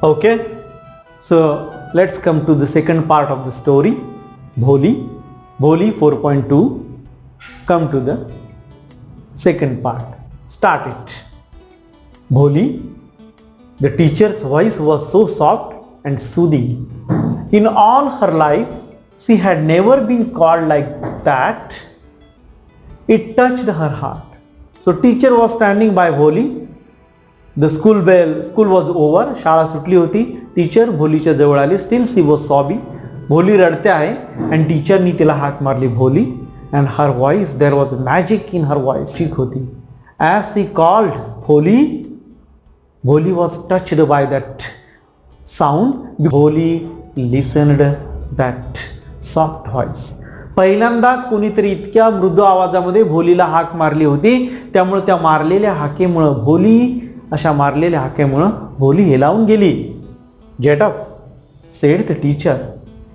Okay, so let's come to the second part of the story. Bholi 4.2. Come to the second part. Start it. Bholi, the teacher's voice was so soft and soothing. In all her life, she had never been called like that. It touched her heart. So teacher was standing by Bholi. The school was over. शाळा सुटली होती. Teacher भोलीच्या जवळ आली. Still she was sobbing. भोली रडते आहे and टीचरनी तिला हाक मारली भोली, and her voice, there was magic in her voice. ठीक होती. As she called Bholi, Bholi was touched by that sound. Bholi listened that soft voice. पहिल्यांदाच कोणीतरी इतक्या मृदू आवाजामध्ये भोलीला हाक मारली होती. त्यामुळे त्या मारलेल्या हाकेमुळे भोली हेलावून गेली. Get up, said the teacher.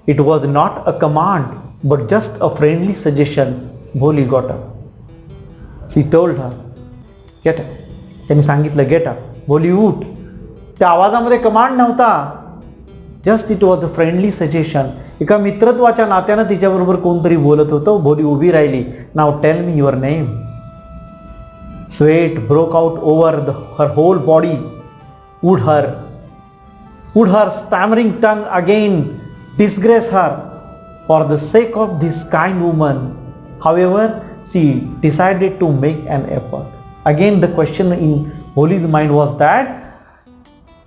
It was not a command but just a friendly suggestion. Bholi got up. She told her, get up. त्यांनी सांगितलं get up. भोली उठ. त्या आवाजामध्ये कमांड नव्हता. Just it was a friendly suggestion. एका मित्रत्वाच्या नात्यानं तिच्याबरोबर कोणतरी बोलत होतं. भोली उभी राहिली. Now tell me your name. Sweat broke out over her whole body. Would her stammering tongue again disgrace her for the sake of this kind woman? However, she decided to make an effort. Again, the question in Bholi's mind was that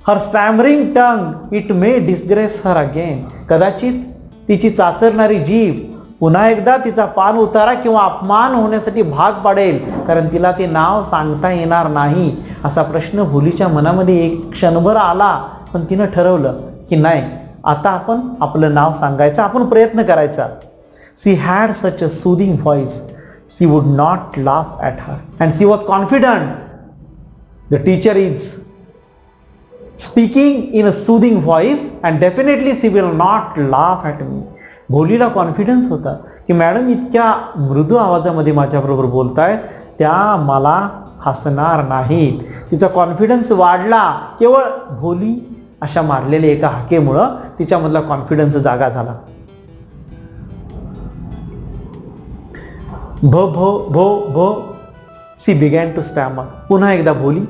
her stammering tongue, it may disgrace her again. कदाचित तिची चाचरणारी जीभ पुन्हा एकदा तिचा पान उतारा किंवा अपमान होण्यासाठी भाग पाडेल, कारण तिला ते नाव सांगता येणार नाही असा प्रश्न भोलीच्या मनामध्ये एक क्षणभर आला. पण तिनं ठरवलं की नाही, आता आपण आपलं नाव सांगायचं, आपण प्रयत्न करायचा. She had such a soothing voice, she would not laugh at her and she was confident. The teacher is speaking in a soothing voice and definitely she will not laugh at me. भोलीला confidence होता की madam इतक्या मृदू आवाजामध्ये माझ्याबरोबर बोलतायत, त्या मला हसणार नाहीत. तिचा कॉन्फिडन्स वाढला केवळ भोली अशा मारलेल्या एका हाकेमुळं. तिच्यामधला कॉन्फिडन्स जागा झाला. भो भो भो भो सी बिगॅन टू स्टॅमर. पुन्हा एकदा भोली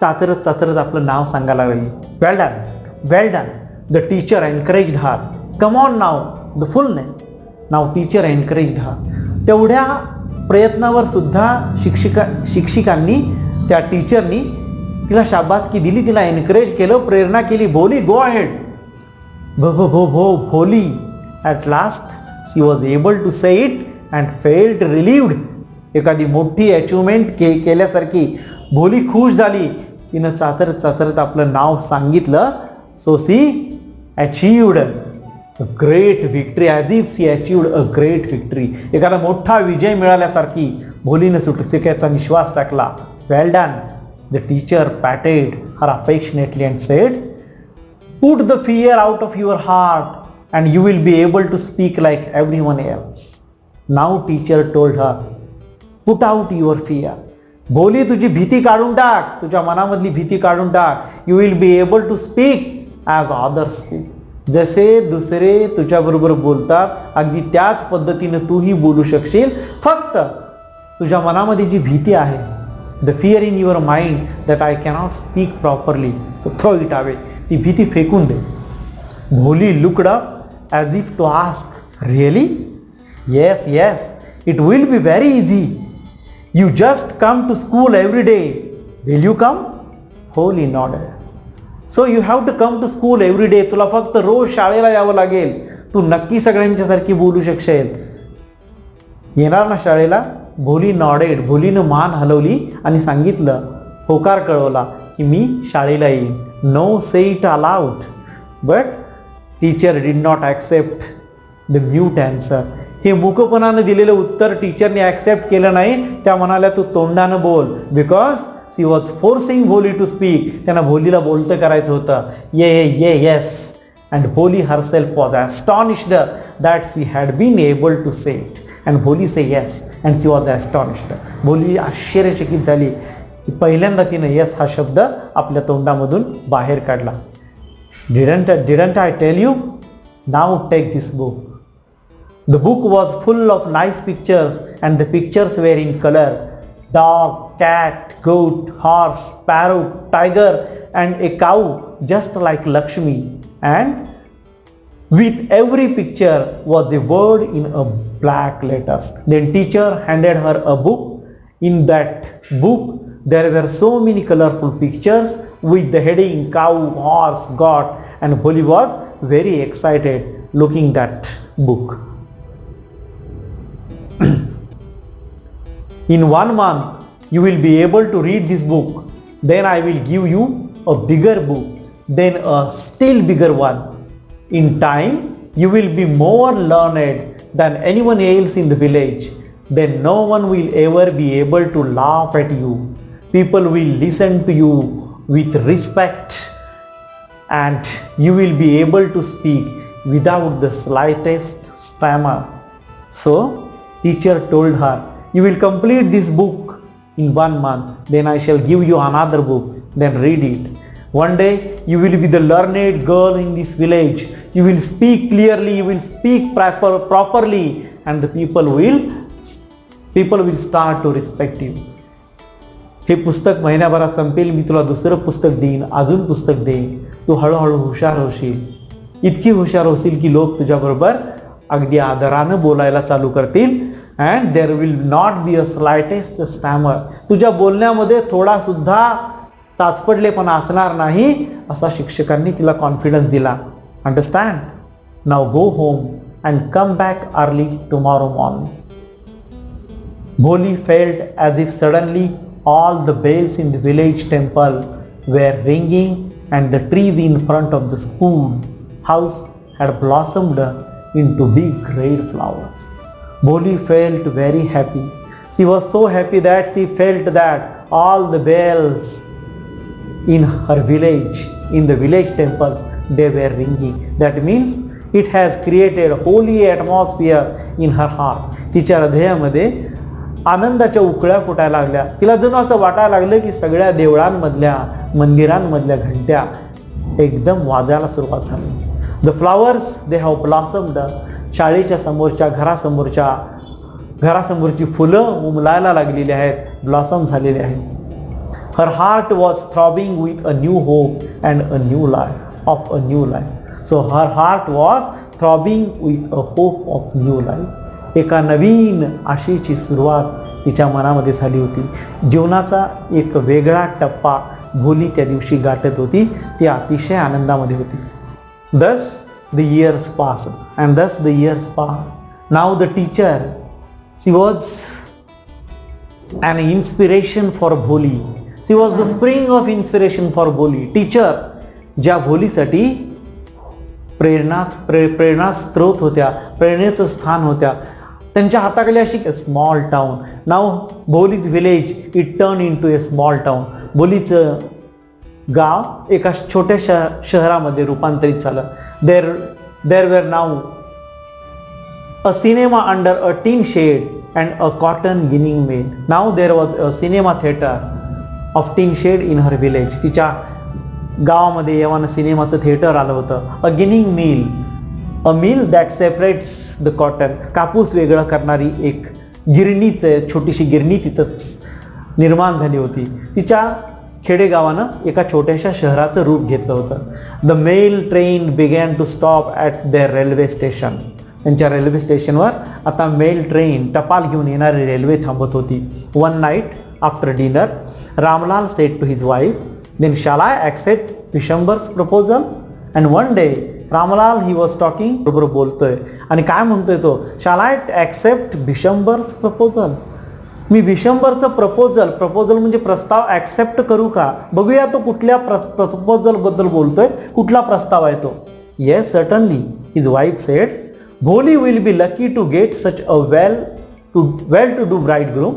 चाचरत आपलं नाव सांगायला लागली. Well done, well done. The teacher encouraged her. Come on now the full name. Now teacher encouraged her. तेवढ्या प्रयत्नावर सुद्धा शिक्षिकांनी त्या टीचरनी तिला शाबासकी दिली, तिला एनकरेज केलं, प्रेरणा केली. भोली गो अहेड. भो भो भो भो Bholi. At last she was able to say it and felt relieved. एखादी मोठी अचिव्हमेंट केल्यासारखी भोली खुश झाली. तिनं चाचरत आपलं नाव सांगितलं. So she achieved a great victory, as if she achieved a great victory. एखादा मोठा विजय मिळाल्यासारखी भोलीने सुटकेचा निश्वास टाकला. Well done. The teacher patted her affectionately and said, put the fear out of your heart and you will be able to speak like everyone else. Now teacher told her, put out your fear. भोली तुझी भीती काढून टाक, तुझ्या मनामधली भीती काढून टाक. You will be able to speak as others speak. जसे दुसरे तुझ्याबरोबर बोलतात अगदी त्याच पद्धतीने तूही बोलू शकशील. फक्त तुझ्या मनामध्ये जी भीती आहे, the fear in your mind that I cannot speak properly, so throw it away. ती भीती फेकून दे. Bholi looked up as if to ask, really? Yes yes, it will be very easy. You just come to school every day. Will you come? Bholi nodded. So you have to come to school every day. तुला फक्त रोज शाळेला यावं लागेल. तू नक्की सगळ्यांच्यासारखी बोलू शकशील. येणार ना शाळेला? भोली नॉडेड. भोलीनं मान हलवली आणि सांगितलं, होकार कळवला की मी शाळेला येईन. No say it aloud. But teacher did not accept the mute answer. हे मूकपणानं दिलेलं उत्तर टीचरने ॲक्सेप्ट केलं नाही. त्या म्हणाल्या तू तोंडानं बोल. Because she was forcing Bholi to speak. त्यांना भोलीला बोलतं करायचं होतं. Yes. And Bholi herself was astonished that she had been able to say it. And Bholi say yes and she was astonished. Bholi आश्चर्यचकित झाली की पहिल्यांदा तिनं येस हा शब्द आपल्या तोंडामधून बाहेर काढला. Didn't I tell you? Now take this book. The book was full of nice pictures, and the pictures were in color. Dog, cat, goat, horse, sparrow, tiger, and a cow just like Lakshmi. And with every picture was a word in a black letters. Then teacher handed her a book. In that book there were so many colorful pictures with the heading cow, horse, goat, and Bholi was very excited looking that book. In 1 month you will be able to read this book. Then I will give you a bigger book, then a still bigger one. In time you will be more learned than anyone else in the village. Then no one will ever be able to laugh at you. People will listen to you with respect, and you will be able to speak without the slightest stammer. So teacher told her, you will complete this book in 1 month, then I shall give you another book, then read it. One day you will be the learned girl in this village. You will speak clearly, you will speak properly, and the people will start to respect you. हे पुस्तक महिन्याभरात संपेल, मी तुला दुसरं पुस्तक देईन, अजून पुस्तक देईन. तू हळूहळू हुशार होशील. इतकी हुशार होशील की लोक तुझ्याबरोबर अगदी आदरानं बोलायला चालू करतील. And there will not be a slightest stammer. तुझ्या बोलण्यामध्ये थोडा सुद्धा चाचपडलेपणा असणार नाही, असा शिक्षकांनी तिला कॉन्फिडन्स दिला. Understand? Now go home and come back early tomorrow morning. Bholi felt as if suddenly all the bells in the village temple were ringing and the trees in front of the school house had blossomed into big red flowers. Bholi felt very happy. She was so happy that she felt that all the bells in her village, in the village temples, they were ringing. That means it has created a holy atmosphere in her heart. तिच्या हृदयामध्ये आनंदाच्या उकळ्या फुटायला लागल्या. तिला जणू असं वाटायला लागलं की सगळ्या देवळांमधल्या, मंदिरांमधल्या घंट्या एकदम वाजायला सुरुवात झाली. The flowers they have blossomed. शाळेच्या समोरच्या घरासमोरची फुलं उमलायला लागलेली आहेत, ब्लॉसम झालेली आहेत. Her heart was throbbing with a new hope and a new life of a new life. So her heart was throbbing with a hope of new life. एका नवीन आशेची सुरुवात तिच्या मनामध्ये झाली होती. जीवनाचा एक वेगळा टप्पा भोली त्या दिवशी गाठत होती. ती अतिशय आनंदामध्ये होती. Thus the years passed and thus the years passed. Now the teacher, she was an inspiration for Bholi. She was the spring of inspiration for Bholi. Teacher ज्या भोलीसाठी प्रेरणा स्रोत होत्या, प्रेरणेचं स्थान होत्या. त्यांच्या हाताखाली अशी स्मॉल टाउन. नाव Bholi's village it turn in to a small town. भोलीचं गाव एका छोट्याशा शहरामध्ये रूपांतरित झालं. There were now a cinema under a tin shed and a cotton ginning mill. Now there was a cinema theatre of tin shed in her village. तिच्या गावामध्ये येवानं सिनेमाचं थिएटर आलं होतं. A ginning mill, a mill that separates the cotton. कापूस वेगळं करणारी एक गिरणीच, छोटीशी गिरणी तिथंच निर्माण झाली होती. तिच्या खेडेगावानं एका छोट्याशा शहराचं रूप घेतलं होतं. The mail train began to stop at their railway station. त्यांच्या रेल्वे स्टेशनवर आता मेल ट्रेन, टपाल घेऊन येणारी रेल्वे थांबत होती. One night after dinner Ramlal said to his wife, then shall I accept Vishambar's proposal? And one day Ramlal he was talking, बरोबर बोलतोय आणि काय म्हणतोय तो, shall I accept Vishambar's proposal? मी विशंबरचं प्रपोजल म्हणजे प्रस्ताव ॲक्सेप्ट करू का? बघूया तो कुठल्या प्रपोजल बद्दल बोलतोय, कुठला प्रस्ताव आहे तो. Yes certainly, his wife said. Bholi will be lucky to get such a well to do bridegroom,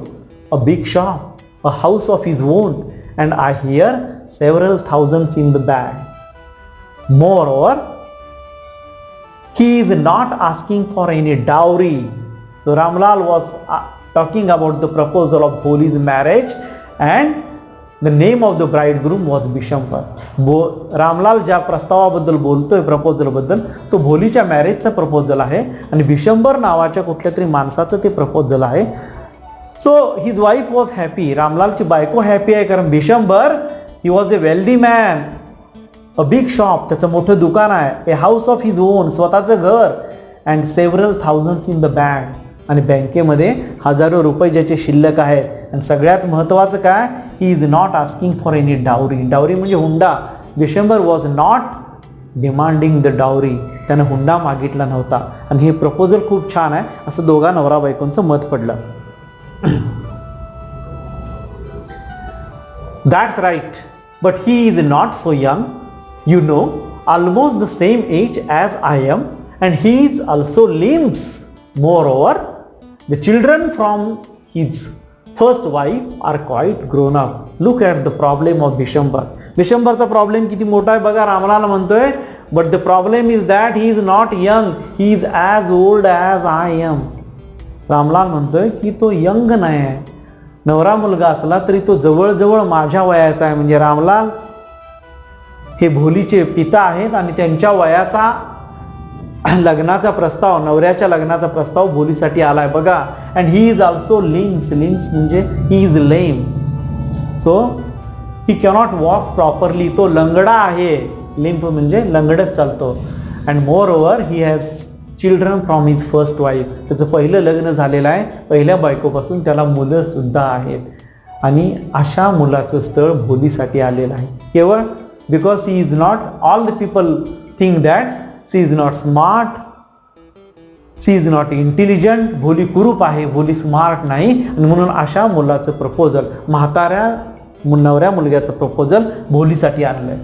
a big shop, a house of his own, and I hear several thousands in the bag. Moreover, he is not asking for any dowry. So Ramlal was talking about the proposal of Bholi's marriage, and the name of the bride groom was Bishambar. Ramlal ज्या प्रस्तावाबद्दल बोलतोय, प्रपोजलबद्दल, तो भोलीच्या मॅरेजचा proposal आहे आणि बिशंबर नावाच्या कुठल्या तरी माणसाचं ते प्रपोजल आहे. So his wife was happy. रामलालची बायको हॅपी आहे कारण Bishambar he was a wealthy man, a big shop, त्याचं मोठं दुकान आहे, a house of his own, स्वतःचं घर, and several thousands in the bank, आणि बँकेमध्ये हजारो रुपये ज्याचे शिल्लक आहेत. आणि सगळ्यात महत्त्वाचं काय, he is not asking for any dowry. Dowry म्हणजे हुंडा. Bishambar was not demanding the dowry. त्यानं हुंडा मागितला नव्हता. आणि हे प्रपोजल खूप छान आहे असं दोघा नवरा बायकोंचं मत पडलं. That's right, but he is not so young, you know, almost the same age as I am, and he is also limbs. Moreover, the children from his first wife are quite grown up. Look at the problem of Bishambar. बिशंबरचा problem किती मोठा आहे बघा. रामलाल म्हणतोय, but the problem is that he is not young, he is as old as I am. Ramlal म्हणतोय की तो young नाही आहे. नवरा मुलगा असला तरी तो जवळजवळ माझ्या वयाचा आहे. म्हणजे रामलाल हे भोलीचे पिता आहेत आणि त्यांच्या वयाचा लग्नाचा प्रस्ताव, नवऱ्याच्या लग्नाचा प्रस्ताव भोलीसाठी आलाय बघा. And he is also limps. Limps म्हणजे he is lame, so he cannot walk properly. तो लंगडा आहे. लिम्प म्हणजे लंगडत चालतो. And moreover he has children from his first wife. त्याचं पहिलं लग्न झालेलं आहे. पहिल्या बायकोपासून त्याला मुलं सुद्धा आहेत. आणि अशा मुलाचं स्थळ भोलीसाठी आलेलं आहे. केवळ because he is not, all the people think that she is not smart, she is not intelligent. भोली कुरूप आहे, भोली स्मार्ट नाही, आणि म्हणून अशा मुलाचं प्रपोजल, म्हाताऱ्या नवऱ्या मुलग्याचं प्रपोजल भोलीसाठी आणलंय.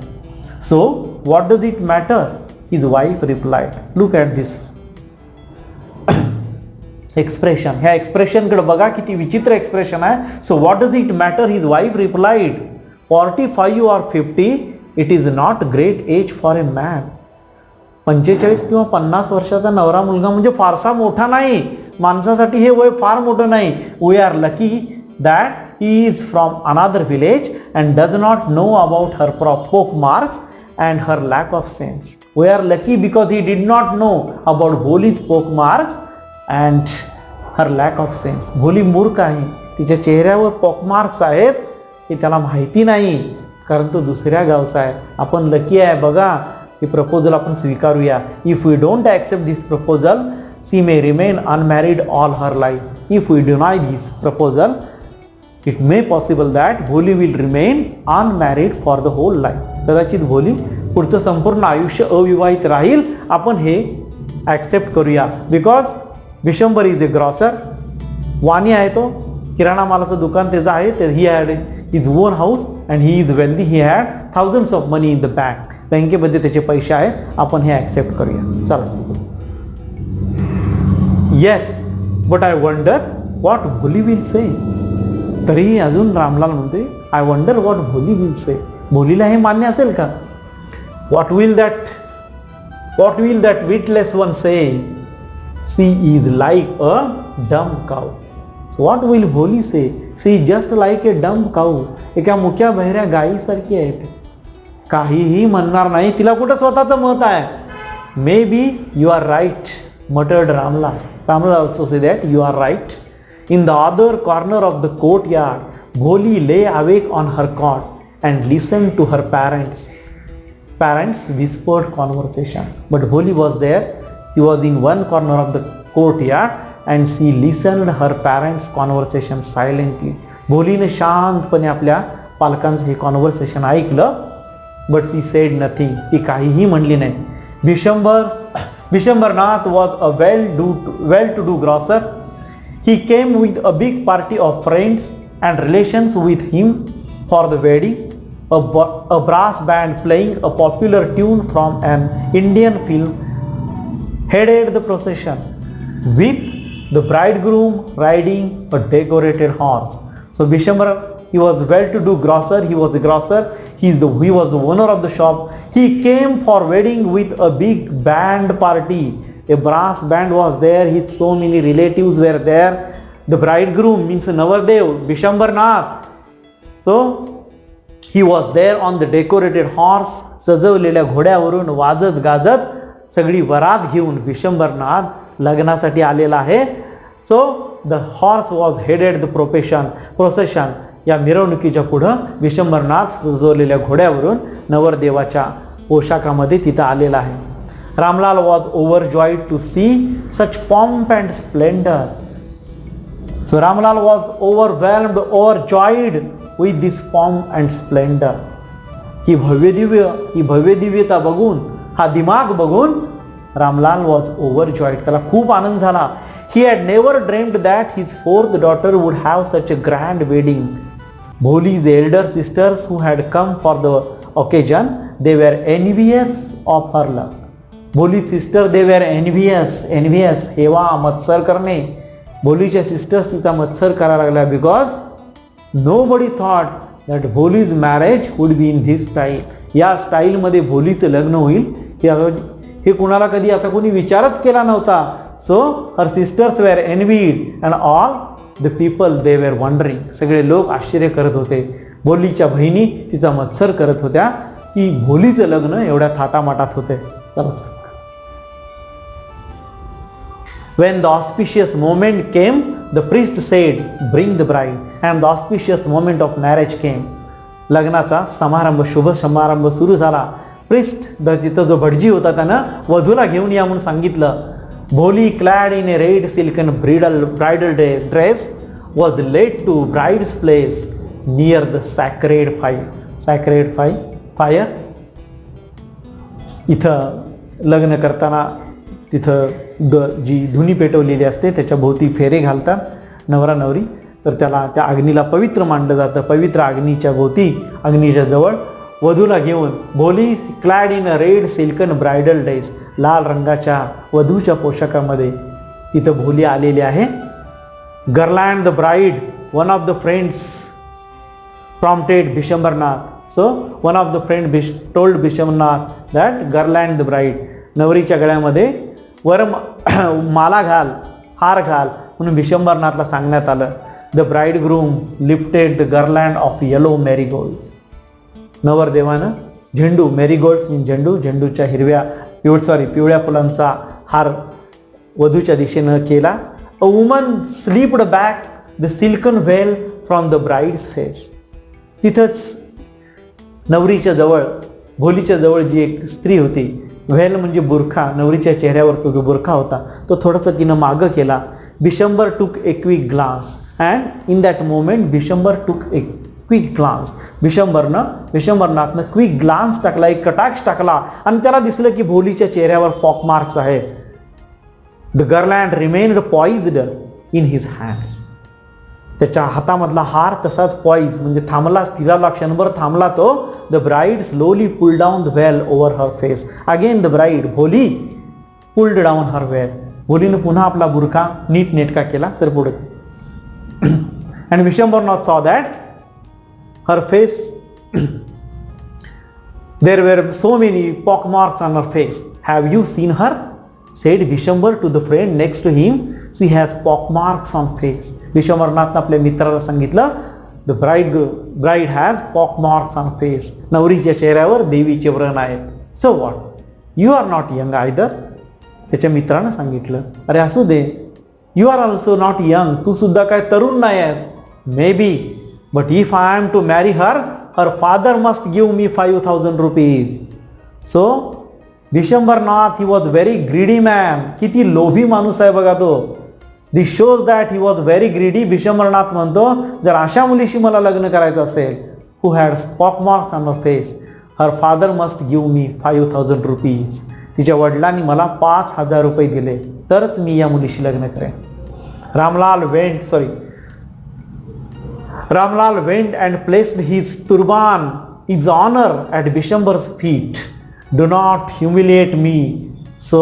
So what does it matter, his wife replied. Look at this expression. ह्या एक्सप्रेशनकडे बघा, किती विचित्र एक्सप्रेशन आहे. So what does it matter, his wife replied, 45 or 50, it is not great age for a man. 45 किंवा 50 वर्षाचा नवरा मुलगा म्हणजे फारसा मोठा नाही. माणसासाठी हे वय फार मोठं नाही. We are lucky that he is from another village and does not know about her pock marks and her lack of sense. We are lucky because he did not know about Bholi's pock marks and her lack of sense. Bholi मूर्ख आहे. तिच्या चेहऱ्यावर पोक marks आहेत हे त्याला माहिती नाही, कारण तो दुसऱ्या गावचा आहे. आपण लकी आहे बघा. ही प्रपोजल आपण स्वीकारूया. If we don't accept this proposal, she may remain unmarried all her life. If we deny this proposal, it may possible that Bholi will remain unmarried for the whole life. कदाचित भोली पुढचं संपूर्ण आयुष्य अविवाहित राहील. आपण हे ॲक्सेप्ट करूया. Because Bishambar is a grocer. वाणी आहे तो. किराणा मालाचं दुकान त्याचं आहे. He had his own house and he is wealthy. He had thousands of money in the bank. बँकेमध्ये त्याचे पैसे आहेत. आपण हे ॲक्सेप्ट करूया. चला. Yes, but I wonder what Bholi will say. तरीही अजून रामलाल म्हणते, I wonder what Bholi will say. भोलीला हे मान्य असेल का. What will that witless one say, she is like a dumb cow. What will भोली say? She is just like a dumb cow. एका मुक्या बहिऱ्या गायीसारखी आहे. काहीही म्हणणार नाही. तिला कुठं स्वतःचं मत आहे. Maybe you are right, muttered Ramlal. Ramlal also say that you are right. In the other corner of the courtyard, Bholi lay awake on her cot and listened to her parents. Parents whispered conversation. But Bholi was there. She was in one corner of the courtyard and she listened her parents conversation silently. भोलीने शांतपणे आपल्या पालकांचं हे conversation ऐकलं. But she said nothing. ती काहीही म्हणली नाही. Bishambarnath was a well to do grocer. He came with a big party of friends and relations with him for the wedding. A brass band playing a popular tune from an Indian film headed the procession, with the bridegroom riding a decorated horse. So Bishambar, he was well-to-do grocer. He was a grocer. He was the owner of the shop. He came for wedding with a big band party. A brass band was there. His so many relatives were there. The bridegroom means Navardev, Bishambar Nath. So he was there on the decorated horse. सजवलेल्या घोड्यावरून वाजत गाजत सगळी वरात घेऊन विशंभरनाथ लग्नासाठी आलेला आहे. So the horse was headed the procession. या मिरवणुकीच्या पुढं विशंभरनाथ सजवलेल्या घोड्यावरून नवरदेवाच्या पोशाखामध्ये तिथं आलेला आहे. Ramlal was overjoyed to see such pomp and splendour. So Ramlal was overwhelmed, overjoyed with this pomp and splendour. ही भव्यदिव्यता बघून, हा दिमाग बघून रामलाल वॉज ओव्हरजॉईड. त्याला खूप आनंद झाला. He had never dreamed that his fourth daughter would have such a grand wedding. Bholi's elder sisters who had come for the occasion, they were envious of her love. Bholi's sister, they were envious. हेवा मत्सर करणे. भोलीच्या sisters तिचा मत्सर करायला लागला because nobody thought that Bholi's marriage would be in this style. या स्टाईलमध्ये भोलीचं लग्न होईल हे कुणाला कधी आता कोणी विचारच केला नव्हता. So her sisters were envied and all the people they were wondering. सगळे लोक आश्चर्य करत होते. भोलीच्या बहिणी तिचा मत्सर करत होत्या की भोलीचं लग्न एवढ्या थाटामाटात होते. When the auspicious moment came, the priest said, "Bring the bride." And the auspicious moment of marriage came. लग्नाचा समारंभ, शुभ समारंभ सुरू झाला. प्रिस्ट तिथं जो भटजी होता त्यानं वधूला घेऊन या म्हणून सांगितलं. Bholi, clad in a red silken bridal dress, was led to bride's place near the sacred fire. इथं लग्न करताना तिथं जी धुनी पेटवलेली असते त्याच्या भोवती फेरे घालतात नवरा नवरी. तर त्याला त्या अग्नीला पवित्र मानलं जातं. पवित्र अग्नीच्या भोवती, अग्नीच्या जवळ वधूला घेऊन Bholi clad in a red silken bridal dress, लाल रंगाच्या वधूच्या पोशाखामध्ये तिथं भोली आलेली आहे. Garland the bride, one of the friends prompted Vishambharnath. So one of the friend told Vishambharnath that garland the bride. नवरीच्या गळ्यामध्ये माला घाल, हार घाल म्हणून विशंभरनाथला सांगण्यात आलं. The bridegroom lifted the garland of yellow marigolds. नवरदेवानं झेंडू, मेरीगोल्ड्स मीन झेंडू, झेंडूच्या पिवळ्या फुलांचा हार वधूच्या दिशेनं केला. A woman slipped back the silken veil from the bride's face. तिथंच नवरीच्या जवळ, भोलीच्या जवळ जी एक स्त्री होती, वेल म्हणजे बुरखा, नवरीच्या चेहऱ्यावरचा जो बुरखा होता तो थोडासा तिनं मागं केला. Vishambhar took a quick glance and in that moment Vishambhar took a quick glance. विशंभरनाथनं क्विक ग्लान्स टाकला, एक कटाक्ष टाकला आणि त्याला दिसलं की भोलीच्या चेहऱ्यावर पॉक मार्क्स आहेत. The garland remained poised in his hands. त्याच्या हातामधला हार तसाच पॉइज म्हणजे थांबला, स्थिरावला, क्षणभर थांबला तो. The bride slowly pull down the veil over her face. Again the bride, Bholi, pulled down her veil. भोलीनं पुन्हा आपला बुरखा नीट नेटका केला. सर पुढे. अँड विशंभरनाथ सॉ that her face there were so many pock marks on her face. Have you seen her? Said Vishambhar to the friend next to him. She has pock marks on face. विशंभरनाथनं आपल्या मित्राला सांगितलं, the bride has pock marks on face. नवरीच्या चेहऱ्यावर देवीचे व्रण आहेत. So what? You are not young either. त्याच्या मित्रानं सांगितलं, अरे असू दे, you are also not young. तू सुद्धा काय तरुण नाही आहेस. Maybe. But if I am to marry her, her father must give me 5,000 rupees. So, Vishambharnath, he was very greedy man. किती लोभी माणूस आहे बघा तो. This shows that he was very greedy. Vishambharnath म्हणतो, जर अशा मुलीशी मला लग्न करायचं असेल, who had pock marks on her face, her father must give me 5,000 rupees. तिच्या वडिलांनी मला 5,000 रुपये दिले तरच मी या मुलीशी लग्न करेन. Ramlal went and placed his turban, his honor, at Vishambhar's feet. Do not humiliate me. So,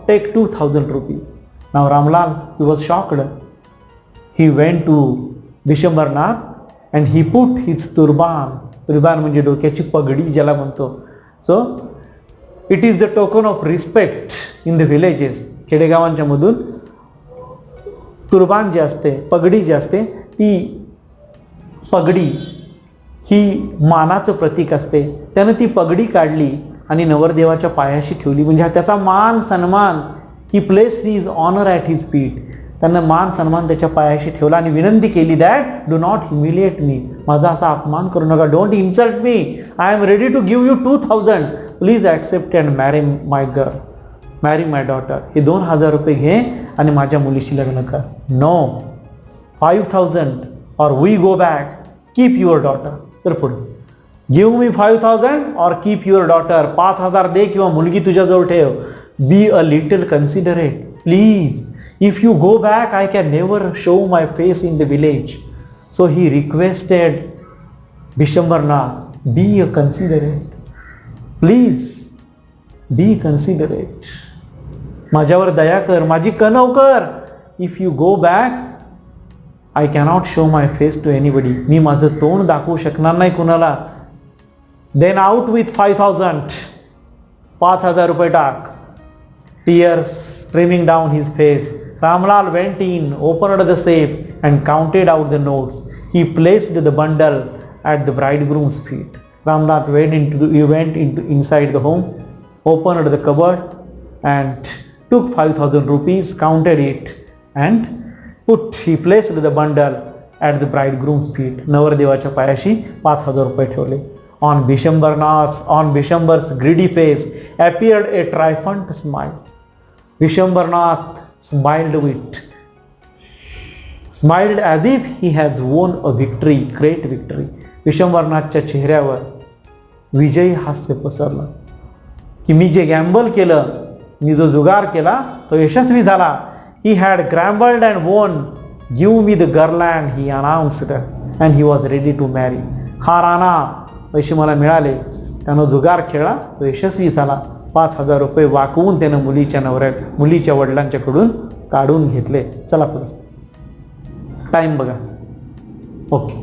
take 2,000 rupees. Now Ramlal, he was shocked. He went to Vishambharnath and he put his turban. Turban म्हणजे डोक्याची पगडी ज्याला म्हणतो. So, it is the token of respect in the villages. खेडेगावांच्या मधून तुरबान जे असते, पगडी जी असते, ती पगडी ही मानाचं प्रतीक असते. त्यानं ती पगडी काढली आणि नवरदेवाच्या पायाशी ठेवली, म्हणजे त्याचा मान सन्मान. He placed his honour at his feet. त्यांना मान सन्मान त्याच्या पायाशी ठेवला आणि विनंती केली, that do not humiliate me. माझा असा अपमान करू नका. Don't insult me. I am ready to give you 2000. Please accept and marry my girl, मॅरी माय डॉटर. हे 2000 रुपये घे आणि माझ्या मुलीशी लग्न कर. No, 5000 or we go back. Keep your daughter. तर पुढे, गिव्ह मी 5000 और कीप युअर डॉटर. 5000 दे किंवा मुलगी तुझ्याजवळ ठेव. Be a little considerate please. If you go back, I can never show my face in the village. So he requested Vishwambarnath, be a considerate. Please, be considerate. माझ्यावर दया कर, माझी कणव कर. If you go back, I cannot show my face to anybody. मी माझं तोंड दाखवू शकणार नाही कुणाला. Then out with 5000. 5000 रुपये टाक. Tears streaming down his face. Ramlal went in, opened the safe and counted out the notes. He placed the bundle at the bridegroom's feet. Ramlal went inside the home, opened the cupboard and took 5000 rupees, counted it and he placed the bundle at the bridegroom's feet. नवरदेवाच्या पायाशी 5000 रुपये ठेवले. On Vishwambar's greedy face appeared a triumphant smile. Vishwambarnath smiled as if he has won a victory, great victory. विश्वंभरनाथच्या चेहऱ्यावर विजयी हास्य पसरलं की मी जे gamble केलं, मी जो जुगार केला तो यशस्वी झाला. He had gambled and won. Give me the garland, he announced, and he was ready to marry. हार आणा, पैसे मला मिळाले. त्यानं जुगार खेळला, तो यशस्वी झाला. 5000 रुपये वाकवून त्यानं मुलीच्या वडिलांच्याकडून काढून घेतले. चला पुढे टाइम बघा. Okay.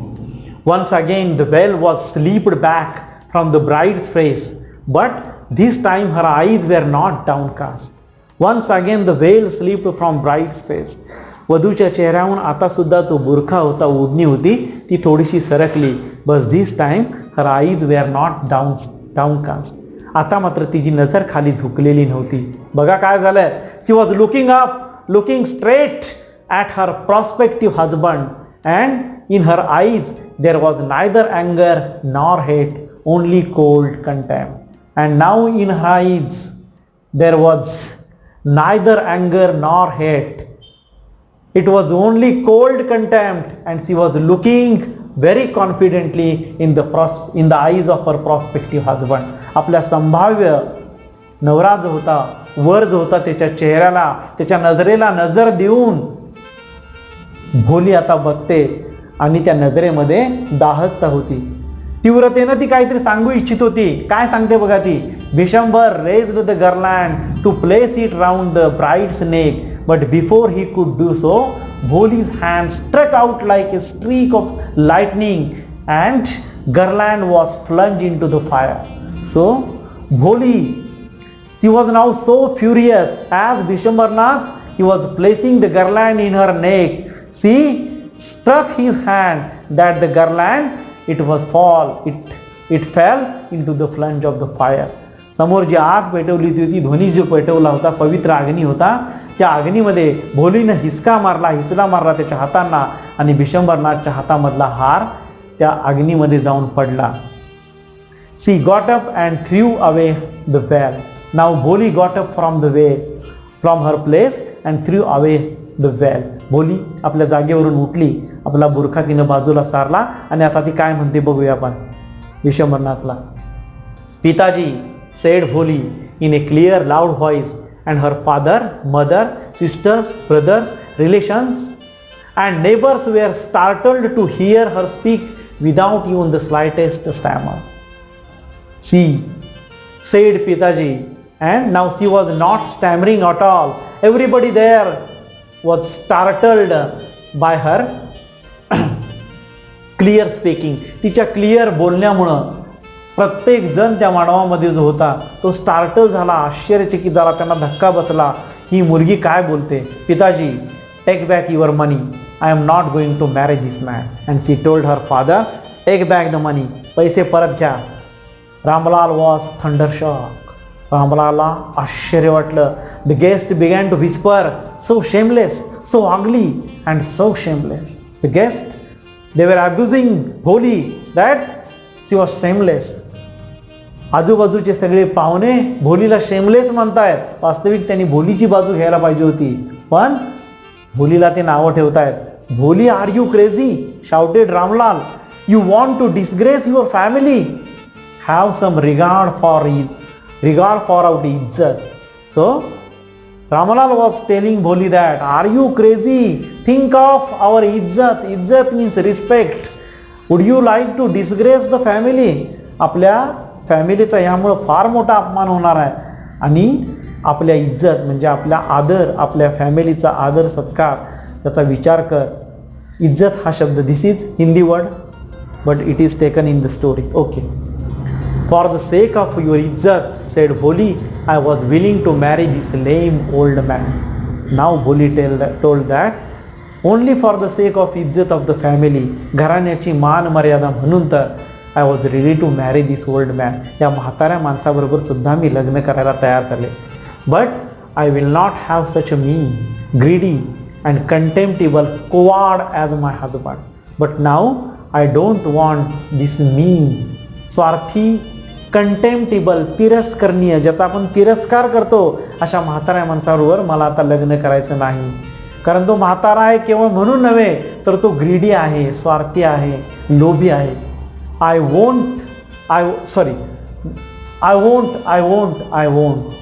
Once again the veil was slipped back from the bride's face, but this time her eyes were not downcast. Once again the veil slipped from bride's face. वधूच्या चेहऱ्याहून आता सुद्धा जो बुरखा होता, ओढणी होती, ती थोडीशी सरकली. But this time her eyes were not downcast. आता मात्र तिची नजर खाली झुकलेली नव्हती. बघा काय झालं. शी was looking up, looking straight at her prospective husband, and in her eyes there was neither अँगर nor hate, only cold contempt. And now in her eyes there was neither अँगर nor hate, it was only cold contempt, and she was looking very confidently in the eyes of her prospective husband. आपल्या संभाव्य नवरा जो होता, वर जो होता, त्याच्या चेहऱ्याला, त्याच्या नजरेला नजर देऊन भोली आता बघते आणि त्या नजरेमध्ये दाहकता होती. तीव्रतेनं ती काहीतरी सांगू इच्छित होती. काय सांगते बघा ती. Vishwambar raised the garland to place it round the bride's neck, but before he could do so, Bholi's hand struck out like a streak of lightning and garland was plunged into the fire. So Bholi, she was now so furious as Vishwambarnath, he was placing the garland in her neck. She struck his hand that the garland, it fell into the flame of the fire. समोर जी आग पेटवली होती, ध्वनी जो पेटवला होता, पवित्र अग्नी होता, त्या अग्नीमध्ये भोलीनं हिसला मारला त्याच्या हातांना आणि विश्वंभरनाथच्या हातामधला हार त्या अग्नीमध्ये जाऊन पडला. She got up and threw away the veil. Now Bholi got up from her place and threw away the veil. भोली आपल्या जागेवरून उठली, आपला बुरखा तिनं बाजूला सारला आणि आता ती काय म्हणते बघूया आपण विश्वंभरनाथला. पिताजी, said Bholi in a clear loud voice, and her father, mother, sisters, brothers, relations and neighbors were startled to hear her speak without even the slightest stammer. She said Pitaji, and now she was not stammering at all. Everybody there was startled by her clear speaking. तिच्या clear बोलण्यामुळं प्रत्येक जण त्या मानवामध्ये जो होता तो startle झाला, आश्चर्यचकित झाला, त्यांना धक्का बसला. ही मुलगी काय बोलते. पिताजी, take back your money, I am not going to marry this man. And she told her father, take back the money, पैसे परत घ्या. Ramlal was thundershock. रामलालला आश्चर्य वाटलं. The guest began to whisper, so shameless, so ugly and so shameless. The guest they were abusing भोली that she was shameless. आजूबाजूचे सगळे पाहुणे भोलीला शेमलेस म्हणतायत. वास्तविक त्यांनी भोलीची बाजू घ्यायला पाहिजे होती, पण भोलीला ते नावं ठेवतायत. Bholi, are you crazy, shouted Ramlal. You want to disgrace your family. Have some regard for our इज्जत. So Ramalal was telling Bholi that, are you crazy? Think of our izzat. Izzat means respect. Would you like to disgrace the family? आपल्या फॅमिलीचा यामुळं फार मोठा अपमान होणार आहे. आणि आपल्या इज्जत म्हणजे आपल्या आदर, आपल्या फॅमिलीचा आदर सत्कार, त्याचा विचार कर. इज्जत हा शब्द, this is Hindi word but it is taken in the story. Okay. For the sake of your इज्जत, said Bholi, I was willing to marry this lame old man. Now Bholi told that only for the sake of izzat of the family, घराण्याची मान मर्यादा म्हणून तर I was ready to marry this old man. या म्हाताऱ्या माणसाबरोबर सुद्धा मी लग्न करायला तयार झाले. But I will not have such a mean, greedy and contemptible coward as my husband. But now I don't want this mean, स्वार्थी, कंटेम्प्टिबल, तिरस्करणीय, ज्याचा आपण तिरस्कार करतो, अशा म्हाताऱ्या माणसाबरोबर मला आता लग्न करायचं नाही. कारण तो म्हातारा आहे केवळ म्हणून नव्हे, तर तो ग्रीडी आहे, स्वार्थी आहे, लोभी आहे. I won't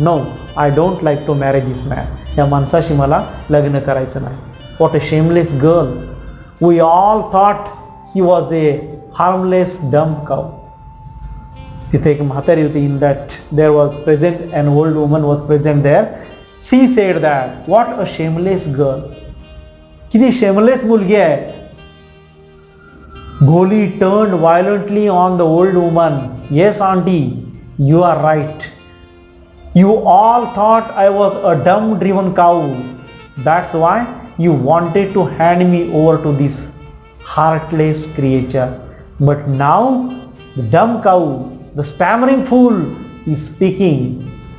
no, I don't like to marry this man. या माणसाशी मला लग्न करायचं नाही. What a shameless girl. We all thought she was a harmless dumb cow. तिथे एक म्हातारी होती. In that there was present an old woman was present there. She said that, what a shameless girl. किती shameless मुलगी आहे. Bholi turned violently on the old woman. Yes aunty, you are right. You all thought I was a dumb driven cow. That's why you wanted to hand me over to this heartless creature. But now the dumb cow, the stammering fool is speaking.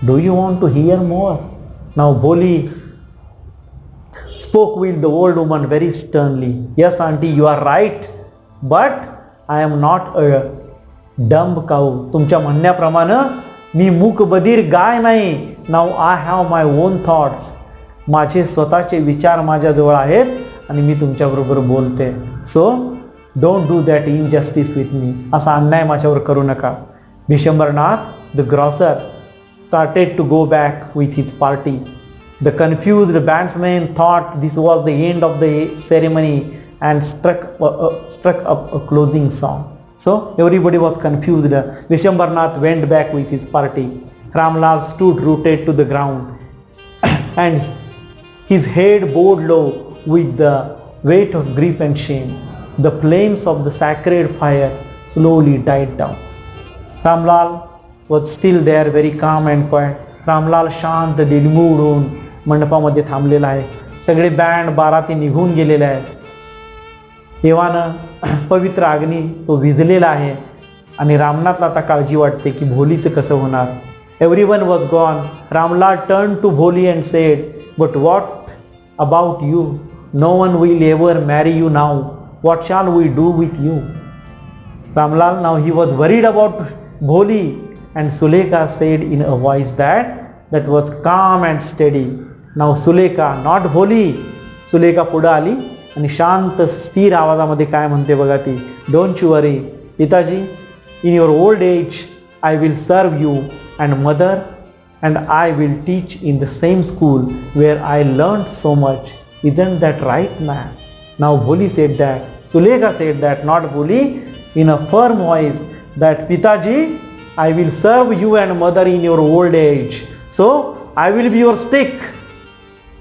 Do you want to hear more? Now Bholi spoke with the old woman very sternly. Yes auntie, you are right, but I am not a dumb cow. तुमच्या म्हणण्याप्रमाणे मी मूकबधीर गाय नाही. Now I have my own thoughts. माझे स्वतःचे विचार माझ्याजवळ आहेत आणि मी तुमच्याबरोबर बोलते. So don't do that injustice with me. असा अन्याय माझ्यावर करू नका. Vishambarnath the grocer started to go back with his party. The confused bandsman thought this was the end of the ceremony and struck up a closing song. So everybody was confused. Vishwambarnath went back with his party. Ramlal stood rooted to the ground and his head bowed low with the weight of grief and shame. The flames of the sacred fire slowly died down. Ramlal was still there, very calm and quiet. Ramlal शांत दिलमूड होऊन मंडपामध्ये थांबलेला आहे. सगळे band बाराती निघून गेलेले आहेत. देवानं पवित्र अग्नी तो विझलेला आहे आणि रामनाथला आता काळजी वाटते की भोलीचं कसं होणार. Everyone was gone. Ramlal turn to Bholi and said, but what about you? No one will ever marry you now. What shall we do with you? Ramlal, now he was worried about Bholi, and Sulekha said in a voice that was calm and steady. Now Sulekha, not Bholi. Sulekha पुढे आली आणि शांत स्थिर आवाजामध्ये काय म्हणते बघा ती. डोंट यू वरी पिताजी, in your old age I will serve you, and mother and I will teach in the same school where I learned so much. Isn't that right, man? Now Bholi said that. Sulekha said that, not Bholi, in a firm voice, that Pitaji, I will serve you and mother in your old age. So I will be your stick.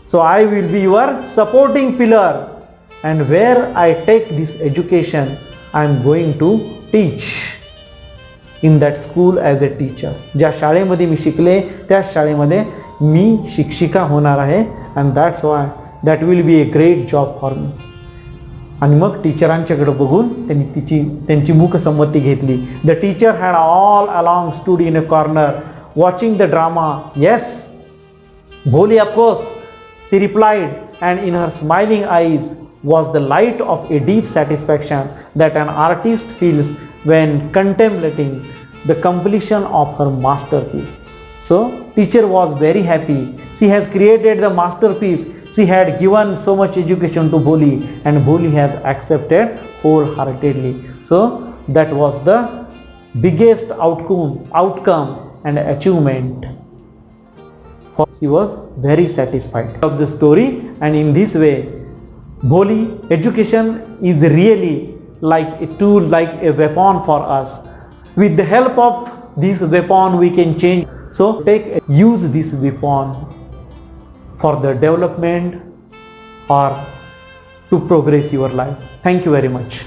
So I will be your supporting pillar. And where I take this education, I am going to teach in that school as a teacher. ज्या शाळेमध्ये मी शिकले त्या शाळेमध्ये मी शिक्षिका होणार आहे. And that's why that will be a great job for me. आणि मग टीचरांच्याकडे बघून त्यांची मुखसंमती घेतली. The teacher had all along stood in a corner watching the drama. Yes Bholi of course, she replied, and in her smiling eyes was the light of a deep satisfaction that an artist feels when contemplating the completion of her masterpiece. So teacher was very happy. She has created the masterpiece. She had given so much education to Bholi, and Bholi has accepted wholeheartedly. So that was the biggest outcome and achievement. She was very satisfied of the story, and in this way Bholi education is really like a tool, like a weapon for us. With the help of this weapon we can change. So use this weapon for the development or to progress your life. Thank you very much.